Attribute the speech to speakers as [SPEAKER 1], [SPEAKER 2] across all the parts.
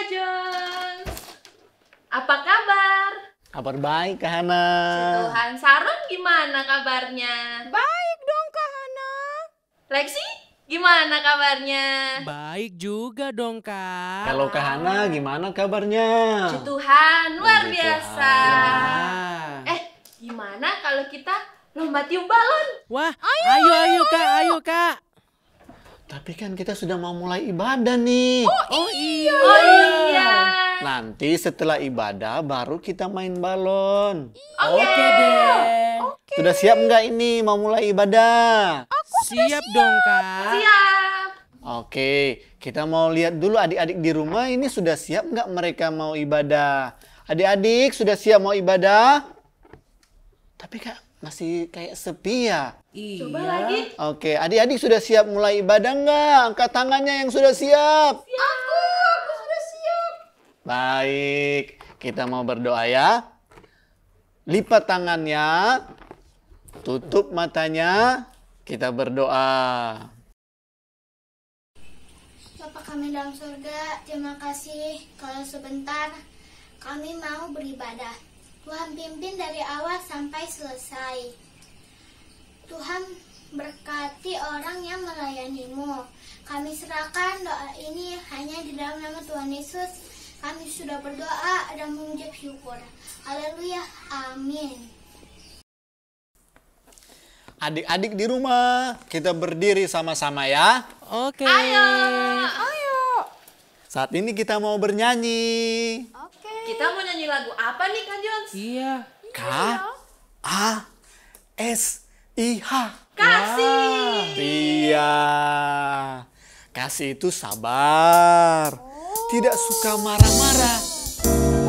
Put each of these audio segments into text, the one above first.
[SPEAKER 1] Jones. Apa kabar?
[SPEAKER 2] Kabar baik, Kak Hana.
[SPEAKER 1] Tuhan, Saron gimana kabarnya?
[SPEAKER 3] Baik dong, Kak Hana.
[SPEAKER 1] Lexi, gimana kabarnya?
[SPEAKER 3] Baik juga dong, Kak.
[SPEAKER 2] Kalau Kak Hana gimana kabarnya?
[SPEAKER 1] Puji Tuhan, luar
[SPEAKER 2] Puji
[SPEAKER 1] biasa.
[SPEAKER 3] Ah.
[SPEAKER 1] Gimana kalau kita lomba tiup balon?
[SPEAKER 3] Wah, ayo Kak.
[SPEAKER 2] Tapi kan kita sudah mau mulai ibadah nih.
[SPEAKER 3] Oh iya.
[SPEAKER 1] Oh iya.
[SPEAKER 2] Nanti setelah ibadah baru kita main balon.
[SPEAKER 3] Oke deh.
[SPEAKER 2] Sudah siap nggak ini mau mulai ibadah?
[SPEAKER 3] Siap dong, Kak.
[SPEAKER 1] Siap.
[SPEAKER 2] Oke, kita mau lihat dulu adik-adik di rumah ini sudah siap nggak mereka mau ibadah? Adik-adik sudah siap mau ibadah? Tapi Kak, masih kayak sepi ya?
[SPEAKER 1] Coba lagi.
[SPEAKER 2] Oke, adik-adik sudah siap mulai ibadah nggak? Angkat tangannya yang sudah siap.
[SPEAKER 1] Aku sudah siap.
[SPEAKER 2] Baik, kita mau berdoa ya. Lipat tangannya, tutup matanya, kita berdoa.
[SPEAKER 4] Bapa kami dalam surga, terima kasih kalau sebentar kami mau beribadah. Tuhan pimpin dari awal sampai selesai. Tuhan berkati orang yang melayanimu. Kami serahkan doa ini hanya di dalam nama Tuhan Yesus. Kami sudah berdoa dan mengucap syukur. Haleluya, amin.
[SPEAKER 2] Adik-adik di rumah, kita berdiri sama-sama ya.
[SPEAKER 3] Oke.
[SPEAKER 1] Ayo.
[SPEAKER 2] Saat ini kita mau bernyanyi.
[SPEAKER 1] Kita mau nyanyi lagu apa nih, Kak Jones?
[SPEAKER 3] Iya.
[SPEAKER 2] K-A-S-I-H.
[SPEAKER 1] Kasih.
[SPEAKER 2] Iya. Kasih itu sabar. Tidak suka marah-marah.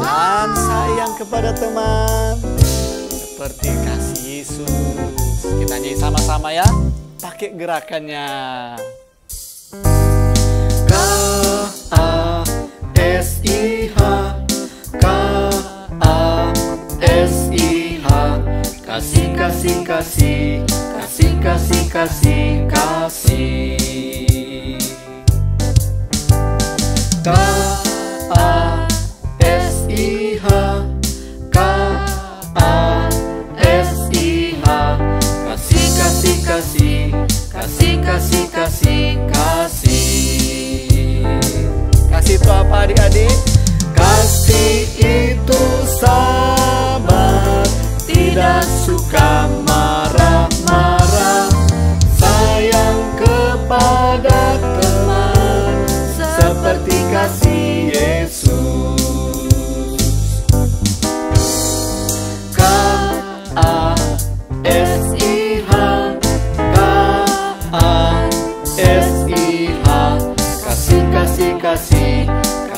[SPEAKER 2] Dan sayang kepada teman. Seperti kasih Yesus. Kita nyanyi sama-sama ya. Pakai gerakannya. K-A-S-I-H. K-A-S-I-H. Kasih, kasih, kasih. Kasih, kasih, kasih, kasih. K-A-S-I-H. K-A-S-I-H. Kasih, kasih, kasih. Kasih, kasih, kasih, kasih. Kasih itu apa adik-adik? Kasih itu sabar, tidak suka marah-marah, sayang kepada teman, seperti kasih Yesus. K-A-S-I-H. K-A-S-I-H. Kasih, kasih, kasih.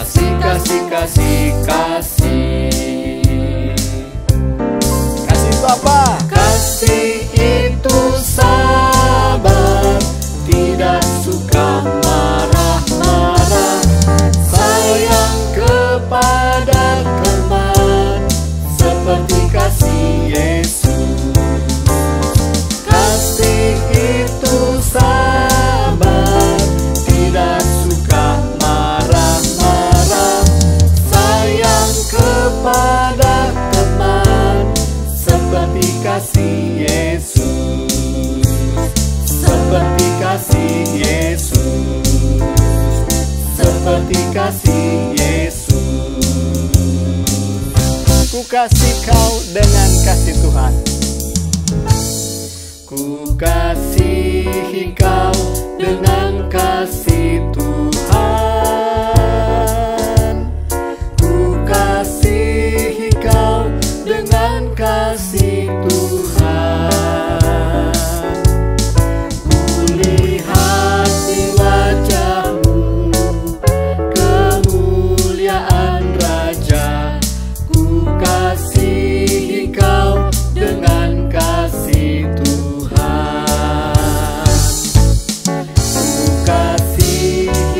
[SPEAKER 2] Kasih, kasih, kasih, kasih. Kasih itu apa? Kasih itu sabar, tidak suka marah-marah, sayang kepada teman, seperti kasih Yesus. Kasih itu sabar, tidak suka marah-marah, sayang kepada teman, seperti kasih Yesus. Seperti kasih Yesus. Seperti kasih Yesus. Ku kasih kau dengan kasih Tuhan. Ku kasihi kau dengan kasih Tuhan. Ku kasihi kau dengan kasih Tuhan. Ku lihat di wajahmu kemuliaan Raja. Ku kasihi kau dengan kasih Tuhan. Ku kasihi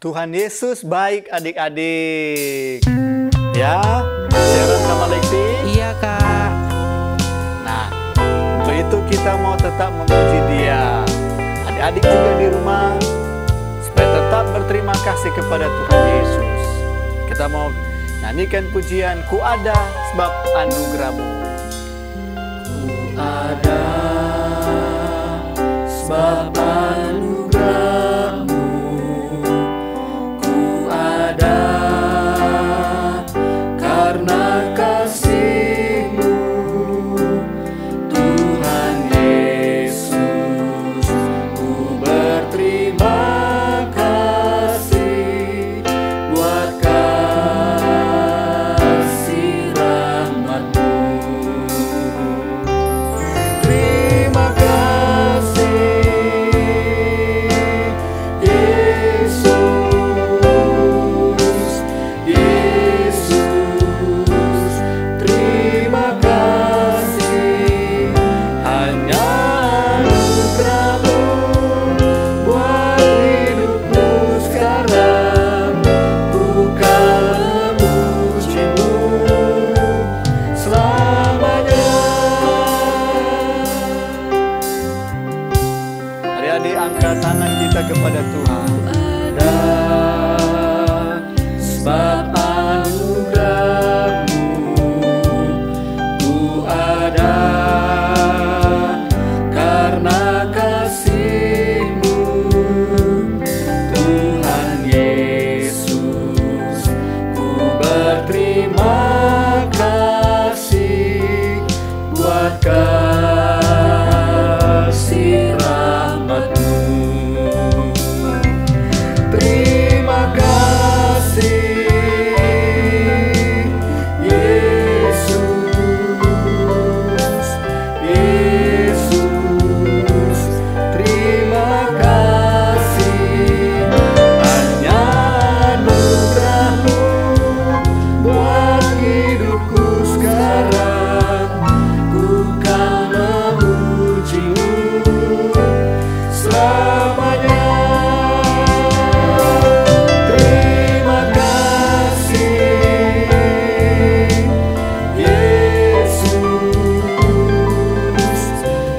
[SPEAKER 2] Tuhan Yesus baik adik-adik. Ya, Sharon sama Lexi.
[SPEAKER 3] Iya, Kak.
[SPEAKER 2] Nah, untuk itu kita mau tetap memuji Dia. Adik-adik juga di rumah, supaya tetap berterima kasih kepada Tuhan Yesus. Kita mau nyanyikan pujian, Ku ada sebab anugerah-Mu. Ku ada sebab anugerah-Mu. Ku ada karena kasih-Mu. Tuhan Yesus, ku berterima kasih buat kasih rahmat-Mu. Terima kasih Yesus, Yesus, terima kasih. Hanya anugerah-Mu buat hidupku sekarang. Ku kan memuji-Mu selamanya. Adik-adik, angkat tangan kita kepada Tuhan. Ada sebab anugerah-Mu. Ku ada karena kasih-Mu. Tuhan Yesus, ku berterima kasih buat kasih rahmat-Mu. Terima kasih Yesus, Yesus, terima kasih. Hanya anugerah-Mu buat hidupku sekarang. Ku kan memuji-Mu selamanya. Terima kasih Yesus,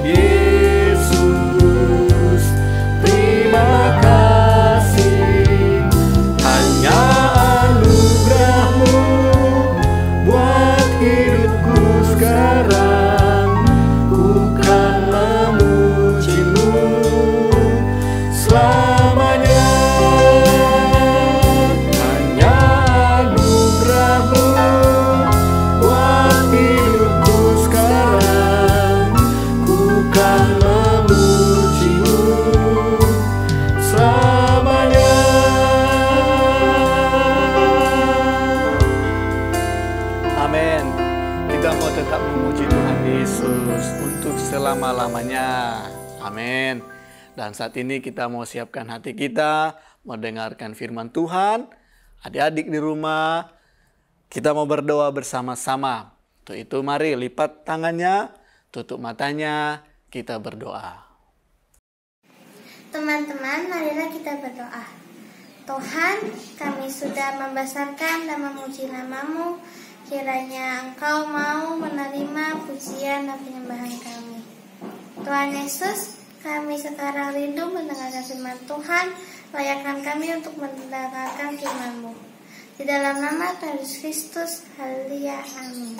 [SPEAKER 2] Yesus, terima kasih. Hanya anugerah-Mu buat hidupku sekarang. Ku kan memuji-Mu selamanya. Hanya anugerah-Mu buat hidupku sekarang. Ku kan memuji-Mu selamanya. Amin. Kita mau tetap memuji Tuhan Yesus untuk selama-lamanya. Amin. Dan saat ini kita mau siapkan hati kita, mendengarkan firman Tuhan. Adik-adik di rumah, kita mau berdoa bersama-sama. Untuk itu mari lipat tangannya, tutup matanya, kita berdoa.
[SPEAKER 4] Teman-teman, marilah kita berdoa. Tuhan, kami sudah membesarkan dan memuji nama-Mu. Kiranya Engkau mau menerima pujian dan penyembahan kami. Tuhan Yesus, kami sekarang rindu mendengarkan firman Tuhan. Layakkan kami untuk mendengarkan firman-Mu. Di dalam nama Tuhan Yesus Kristus, haleluya, amin.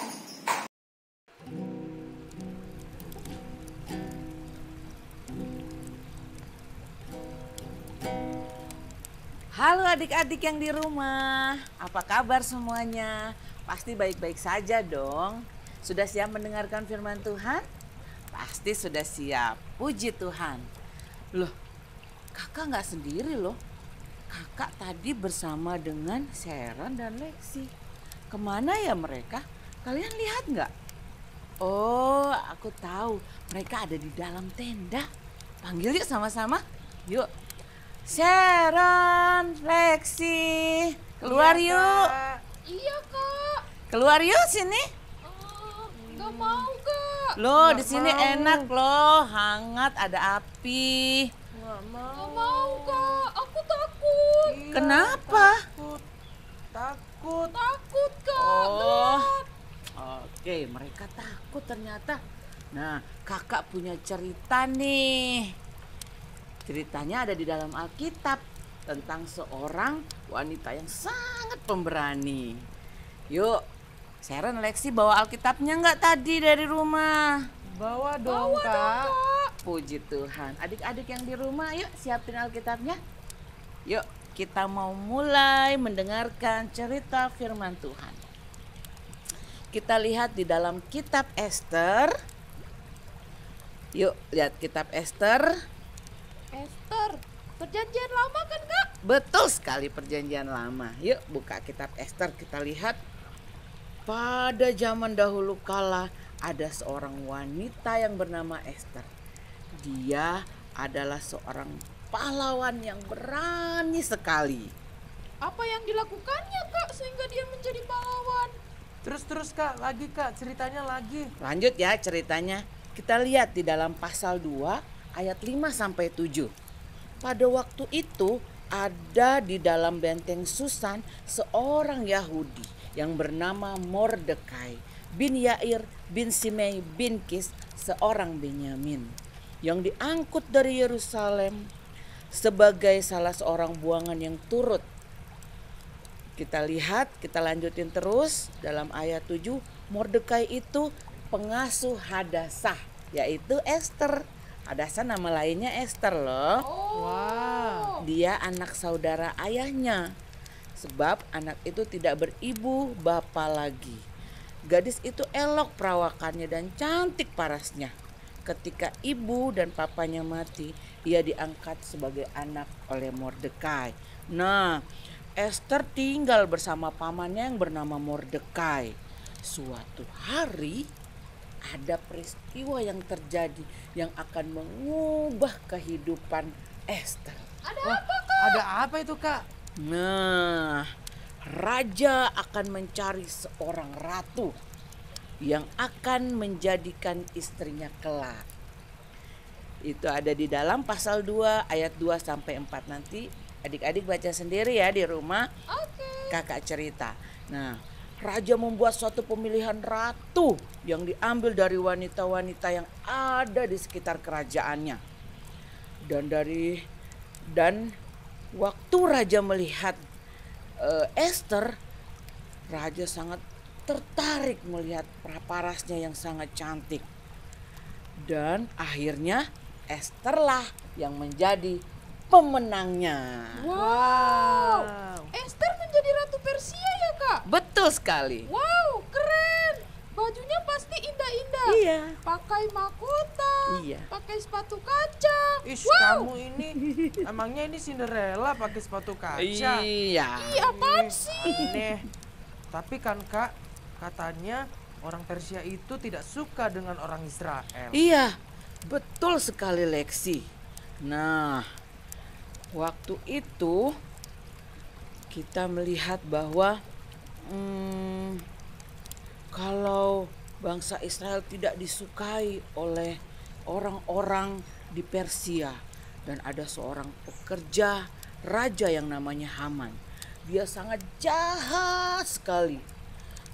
[SPEAKER 5] Halo adik-adik yang di rumah, apa kabar semuanya? Pasti baik-baik saja dong. Sudah siap mendengarkan firman Tuhan? Pasti sudah siap, puji Tuhan. Loh, kakak nggak sendiri loh. Kakak tadi bersama dengan Sharon dan Lexi. Kemana ya mereka? Kalian lihat nggak? Oh, aku tahu. Mereka ada di dalam tenda. Panggil yuk sama-sama. Yuk. Sharon, Lexi, keluar yuk.
[SPEAKER 1] Iya, Kak.
[SPEAKER 5] Keluar yuk sini.
[SPEAKER 1] Nggak mau, Kak.
[SPEAKER 5] Loh, di sini enak loh, hangat, ada api.
[SPEAKER 1] Nggak mau, Kak. Aku takut. takut.
[SPEAKER 5] Kenapa?
[SPEAKER 6] Takut.
[SPEAKER 1] Takut, Kak.
[SPEAKER 5] Oh, oke, mereka takut ternyata. Nah, kakak punya cerita nih. Ceritanya ada di dalam Alkitab tentang seorang wanita yang sangat pemberani. Yuk, Sharon, Lexi bawa Alkitabnya nggak tadi dari rumah?
[SPEAKER 6] Bawa dong, Kak.
[SPEAKER 5] Puji Tuhan. Adik-adik yang di rumah, yuk siapin Alkitabnya. Yuk, kita mau mulai mendengarkan cerita firman Tuhan. Kita lihat di dalam kitab Ester. Yuk, lihat kitab Ester.
[SPEAKER 1] Esther, perjanjian lama kan, Kak?
[SPEAKER 5] Betul sekali, perjanjian lama. Yuk, buka kitab Ester, kita lihat. Pada zaman dahulu kala ada seorang wanita yang bernama Ester. Dia adalah seorang pahlawan yang berani sekali.
[SPEAKER 1] Apa yang dilakukannya, Kak, sehingga dia menjadi pahlawan?
[SPEAKER 6] Terus Kak, lagi Kak, ceritanya lagi.
[SPEAKER 5] Lanjut ya ceritanya. Kita lihat di dalam pasal 2 ayat 5 sampai 7. Pada waktu itu ada di dalam benteng Susan seorang Yahudi yang bernama Mordekai bin Yair bin Simei bin Kis, seorang Benyamin, yang diangkut dari Yerusalem sebagai salah seorang buangan yang turut. Kita lihat, kita lanjutin terus dalam ayat 7. Mordekai itu pengasuh Hadasah, yaitu Ester. Hadasah nama lainnya Ester loh.
[SPEAKER 6] Wow.
[SPEAKER 5] Dia anak saudara ayahnya. Sebab anak itu tidak beribu bapa lagi. Gadis itu elok perawakannya dan cantik parasnya. Ketika ibu dan papanya mati, ia diangkat sebagai anak oleh Mordekai. Nah, Ester tinggal bersama pamannya yang bernama Mordekai. Suatu hari ada peristiwa yang terjadi yang akan mengubah kehidupan Ester.
[SPEAKER 1] Ada
[SPEAKER 6] Wah,
[SPEAKER 1] apa, Kak?
[SPEAKER 6] ada apa itu, Kak?
[SPEAKER 5] Nah, raja akan mencari seorang ratu yang akan menjadikan istrinya kelak. Itu ada di dalam pasal 2 ayat 2 sampai 4. Nanti adik-adik baca sendiri ya di rumah.
[SPEAKER 1] Oke.
[SPEAKER 5] Kakak cerita. Nah, raja membuat suatu pemilihan ratu yang diambil dari wanita-wanita yang ada di sekitar kerajaannya. Dan waktu raja melihat Ester, raja sangat tertarik melihat parasnya yang sangat cantik. Dan akhirnya Esterlah yang menjadi pemenangnya.
[SPEAKER 1] Wow. Esther menjadi ratu Persia ya, Kak?
[SPEAKER 5] Betul sekali.
[SPEAKER 1] Wow, keren. Bajunya pasti indah-indah.
[SPEAKER 5] Iya.
[SPEAKER 1] Pakai mahkota.
[SPEAKER 5] Iya.
[SPEAKER 1] Pakai sepatu kaca.
[SPEAKER 6] Ish,
[SPEAKER 1] Wow.
[SPEAKER 6] kamu ini emangnya ini Cinderella pakai sepatu kaca.
[SPEAKER 5] Iya.
[SPEAKER 1] Ih, apaan sih?
[SPEAKER 6] Aneh. Tapi kan Kak, katanya orang Persia itu tidak suka dengan orang Israel.
[SPEAKER 5] Iya, betul sekali Lexi. Nah, waktu itu kita melihat bahwa kalau bangsa Israel tidak disukai oleh orang-orang di Persia, dan ada seorang pekerja raja yang namanya Haman. Dia sangat jahat sekali.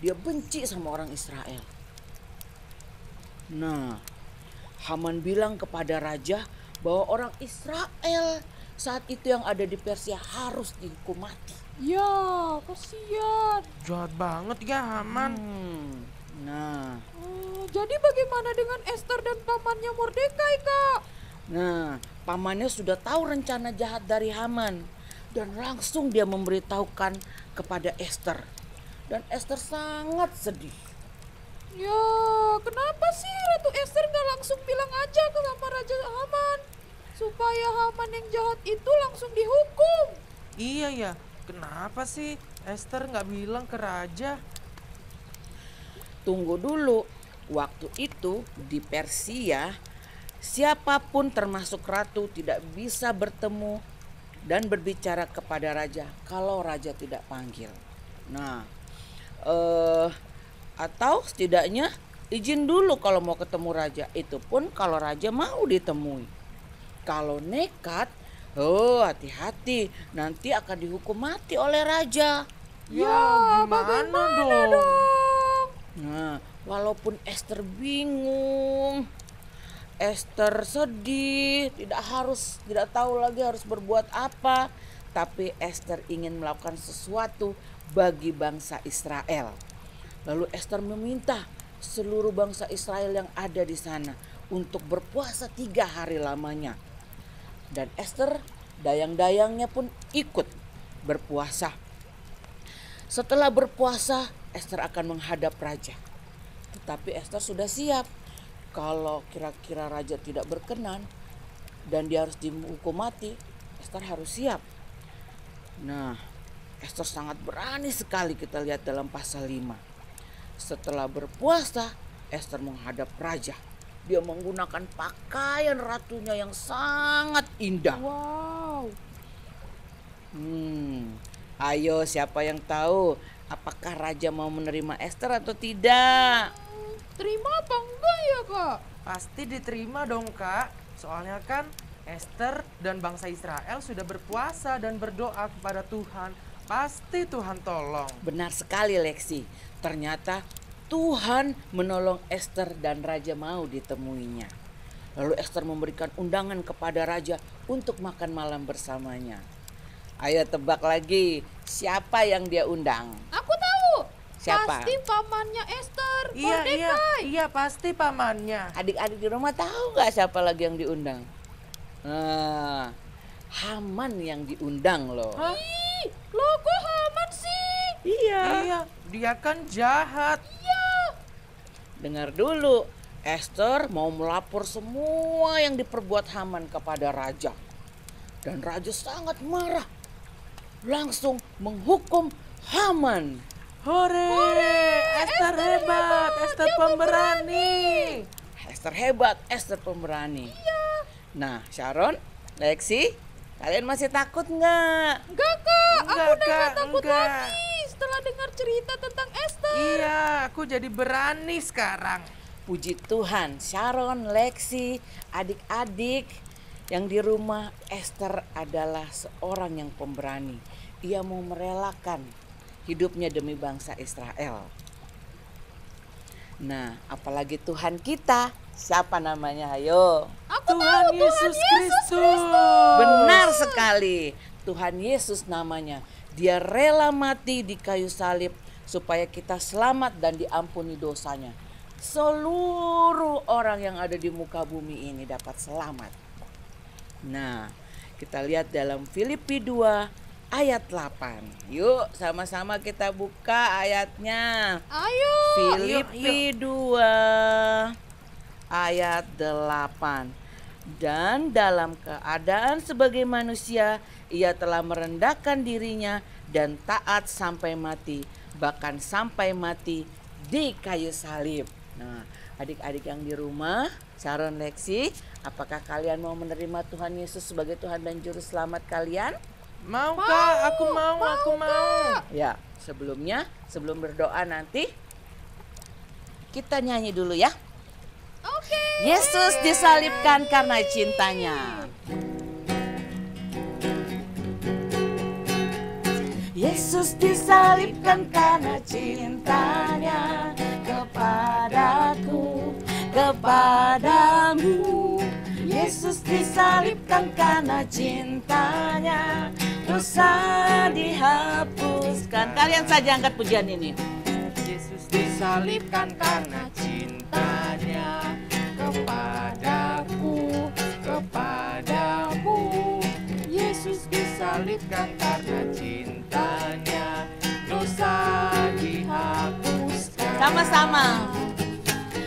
[SPEAKER 5] Dia benci sama orang Israel. Nah, Haman bilang kepada raja bahwa orang Israel saat itu yang ada di Persia harus dihukum mati.
[SPEAKER 1] Ya, kasihan.
[SPEAKER 6] Jahat banget ya Haman.
[SPEAKER 5] Nah,
[SPEAKER 1] Jadi bagaimana dengan Esther dan pamannya Mordekai, Kak?
[SPEAKER 5] pamannya sudah tahu rencana jahat dari Haman dan langsung dia memberitahukan kepada Esther. Dan Esther sangat sedih.
[SPEAKER 1] Ya, kenapa sih Ratu Esther nggak langsung bilang aja ke sama Raja Haman? Supaya Haman yang jahat itu langsung dihukum.
[SPEAKER 6] Iya ya, kenapa sih Esther nggak bilang ke raja?
[SPEAKER 5] Tunggu dulu, waktu itu di Persia siapapun termasuk ratu tidak bisa bertemu dan berbicara kepada raja kalau raja tidak panggil. Nah, atau setidaknya izin dulu kalau mau ketemu raja, itu pun kalau raja mau ditemui. Kalau nekat, Oh, hati-hati, nanti akan dihukum mati oleh raja.
[SPEAKER 6] Ya, gimana dong?
[SPEAKER 5] Nah, walaupun Ester bingung, Ester sedih, tidak tahu lagi harus berbuat apa, tapi Ester ingin melakukan sesuatu bagi bangsa Israel. Lalu Ester meminta seluruh bangsa Israel yang ada di sana untuk berpuasa 3 hari lamanya. Dan Ester, dayang-dayangnya pun ikut berpuasa. Setelah berpuasa, Ester akan menghadap raja. Tetapi Ester sudah siap. Kalau kira-kira raja tidak berkenan dan dia harus dihukum mati, Ester harus siap. Nah, Ester sangat berani sekali, kita lihat dalam pasal 5. Setelah berpuasa, Ester menghadap raja. Dia menggunakan pakaian ratunya yang sangat indah.
[SPEAKER 1] Wow.
[SPEAKER 5] Ayo, siapa yang tahu apakah raja mau menerima Ester atau tidak?
[SPEAKER 1] Terima apa enggak ya, Kak?
[SPEAKER 6] Pasti diterima dong, Kak. Soalnya kan Ester dan bangsa Israel sudah berpuasa dan berdoa kepada Tuhan. Pasti Tuhan tolong.
[SPEAKER 5] Benar sekali, Lexi. Ternyata Tuhan menolong Ester dan raja mau ditemuinya. Lalu Ester memberikan undangan kepada raja untuk makan malam bersamanya. Ayo tebak lagi, siapa yang dia undang?
[SPEAKER 1] Aku tahu.
[SPEAKER 5] Siapa?
[SPEAKER 1] Pasti pamannya Ester,
[SPEAKER 6] Iya,
[SPEAKER 1] Mordekai.
[SPEAKER 6] pasti pamannya.
[SPEAKER 5] Adik-adik di rumah tahu gak siapa lagi yang diundang? Haman yang diundang loh.
[SPEAKER 6] Hah?
[SPEAKER 1] Ih, loh kok Haman sih?
[SPEAKER 6] Iya, dia kan jahat.
[SPEAKER 5] Dengar dulu, Ester mau melapor semua yang diperbuat Haman kepada raja. Dan raja sangat marah. Langsung menghukum Haman.
[SPEAKER 6] Hore, Ester hebat, Ester pemberani.
[SPEAKER 5] Ester hebat, Ester pemberani. Nah, Sharon, Lexi, kalian masih takut nggak?
[SPEAKER 1] Enggak, Kak. Aku
[SPEAKER 6] Enggak,
[SPEAKER 1] udah
[SPEAKER 6] Kak,
[SPEAKER 1] gak takut
[SPEAKER 6] enggak.
[SPEAKER 1] lagi setelah dengar cerita tentang Ester.
[SPEAKER 6] Iya, aku jadi berani sekarang.
[SPEAKER 5] Puji Tuhan, Sharon, Lexi, adik-adik yang di rumah, Ester adalah seorang yang pemberani. Ia mau merelakan hidupnya demi bangsa Israel. Nah, apalagi Tuhan kita, siapa namanya? Ayo.
[SPEAKER 1] Aku
[SPEAKER 6] Tuhan
[SPEAKER 1] tahu
[SPEAKER 6] Yesus Kristus.
[SPEAKER 5] Benar sekali, Tuhan Yesus namanya. Dia rela mati di kayu salib supaya kita selamat dan diampuni dosanya. Seluruh orang yang ada di muka bumi ini dapat selamat. Nah, kita lihat dalam Filipi 2 ayat 8. Yuk sama-sama kita buka ayatnya.
[SPEAKER 1] Ayo.
[SPEAKER 5] Filipi 2 ayat 8. Dan dalam keadaan sebagai manusia, ia telah merendahkan dirinya dan taat sampai mati, bahkan sampai mati di kayu salib. Nah, adik-adik yang di rumah, Sharon, Lexi, apakah kalian mau menerima Tuhan Yesus sebagai Tuhan dan Juru Selamat kalian?
[SPEAKER 6] Mau, Kak, aku mau.
[SPEAKER 5] Ya, sebelum berdoa nanti, kita nyanyi dulu ya.
[SPEAKER 1] Oke.
[SPEAKER 5] Yesus disalibkan karena cintanya. Yesus disalibkan karena cintanya kepadaku, kepadamu. Yesus disalibkan karena cintanya, dosa dihapuskan. Kalian saja angkat pujian ini.
[SPEAKER 6] Yesus disalibkan karena cintanya kepadaku, kepadamu. Yesus disalibkan karena cintanya, dosa dihapuskan.
[SPEAKER 5] Sama-sama.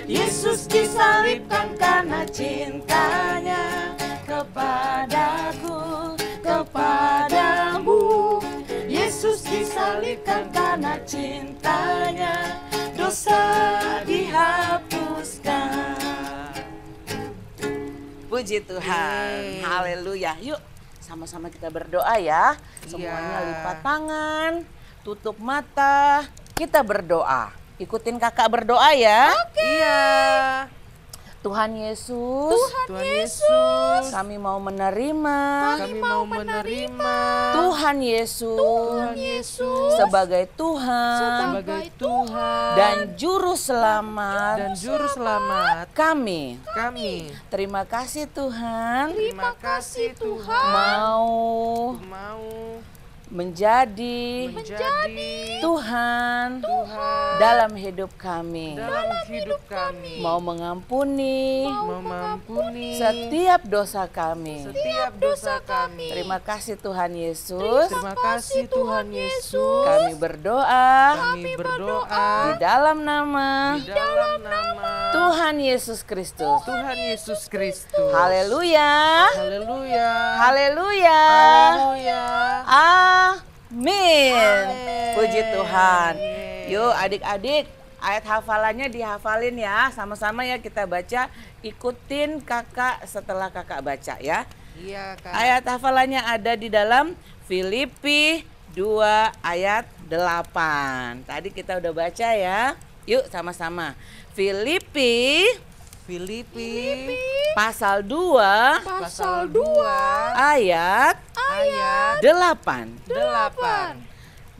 [SPEAKER 5] Yesus disalibkan karena cintanya kepadaku, kepadamu. Yesus disalibkan karena cintanya, dosa dihapuskan. Puji Tuhan, haleluya. Yuk sama-sama kita berdoa ya. Semuanya
[SPEAKER 6] Iya.
[SPEAKER 5] lipat tangan, tutup mata, kita berdoa. Ikutin kakak berdoa ya.
[SPEAKER 6] Iya.
[SPEAKER 5] Tuhan Yesus,
[SPEAKER 6] Tuhan Yesus,
[SPEAKER 5] kami mau menerima
[SPEAKER 6] kami mau menerima
[SPEAKER 5] Tuhan Yesus sebagai Tuhan
[SPEAKER 6] sebagai Tuhan
[SPEAKER 5] dan Juru Selamat
[SPEAKER 6] dan Juru Selamat
[SPEAKER 5] kami.
[SPEAKER 6] kami.
[SPEAKER 5] Terima kasih Tuhan,
[SPEAKER 6] Terima kasih Tuhan.
[SPEAKER 5] mau
[SPEAKER 6] Mau
[SPEAKER 5] menjadi
[SPEAKER 6] menjadi
[SPEAKER 5] Tuhan
[SPEAKER 6] Tuhan
[SPEAKER 5] dalam hidup kami.
[SPEAKER 6] dalam hidup kami.
[SPEAKER 5] Mau mengampuni
[SPEAKER 6] Mengampuni
[SPEAKER 5] setiap dosa kami.
[SPEAKER 6] setiap dosa kami.
[SPEAKER 5] Terima kasih Tuhan Yesus.
[SPEAKER 6] Terima kasih Tuhan Yesus.
[SPEAKER 5] Kami berdoa
[SPEAKER 6] Kami berdoa
[SPEAKER 5] di dalam nama
[SPEAKER 6] di dalam nama
[SPEAKER 5] Tuhan Yesus Kristus.
[SPEAKER 6] Tuhan Yesus Kristus.
[SPEAKER 5] Haleluya.
[SPEAKER 6] Haleluya.
[SPEAKER 5] Haleluya.
[SPEAKER 6] Haleluya.
[SPEAKER 5] Amin. Puji Tuhan.
[SPEAKER 6] Amin.
[SPEAKER 5] Yuk adik-adik, ayat hafalannya dihafalin ya. Sama-sama ya kita baca. Ikutin kakak setelah kakak baca ya.
[SPEAKER 6] Iya, Kak.
[SPEAKER 5] Ayat hafalannya ada di dalam Filipi 2 ayat 8. Tadi kita udah baca ya. Yuk sama-sama. Filipi pasal 2
[SPEAKER 1] Pasal 2
[SPEAKER 5] ayat
[SPEAKER 6] ayat
[SPEAKER 5] 8.
[SPEAKER 6] 8.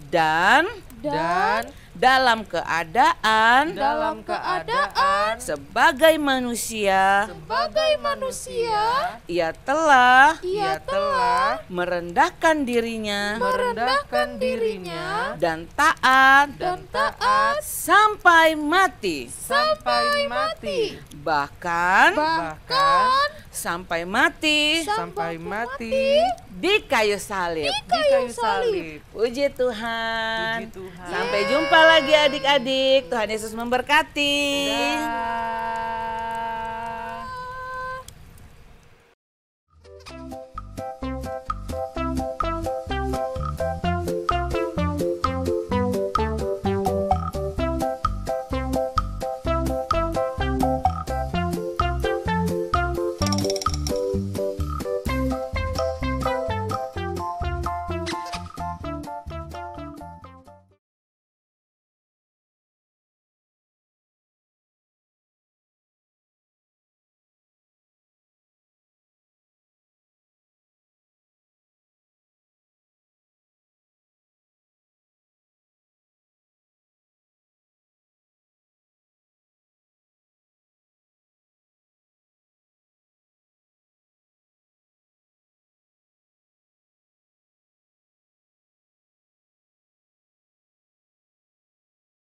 [SPEAKER 5] Dan
[SPEAKER 6] Dan
[SPEAKER 5] dalam keadaan
[SPEAKER 6] dalam keadaan
[SPEAKER 5] sebagai manusia
[SPEAKER 1] sebagai manusia
[SPEAKER 5] ia telah
[SPEAKER 6] ia telah
[SPEAKER 5] merendahkan dirinya
[SPEAKER 6] merendahkan dirinya
[SPEAKER 5] dan taat
[SPEAKER 6] dan taat
[SPEAKER 5] sampai mati,
[SPEAKER 6] sampai mati.
[SPEAKER 5] bahkan
[SPEAKER 6] Bahkan
[SPEAKER 5] sampai mati
[SPEAKER 6] sampai mati
[SPEAKER 5] di kayu salib.
[SPEAKER 6] di kayu salib.
[SPEAKER 5] Puji Tuhan.
[SPEAKER 6] Puji Tuhan.
[SPEAKER 5] Sampai jumpa lagi adik-adik. Tuhan Yesus memberkati.
[SPEAKER 6] Dah.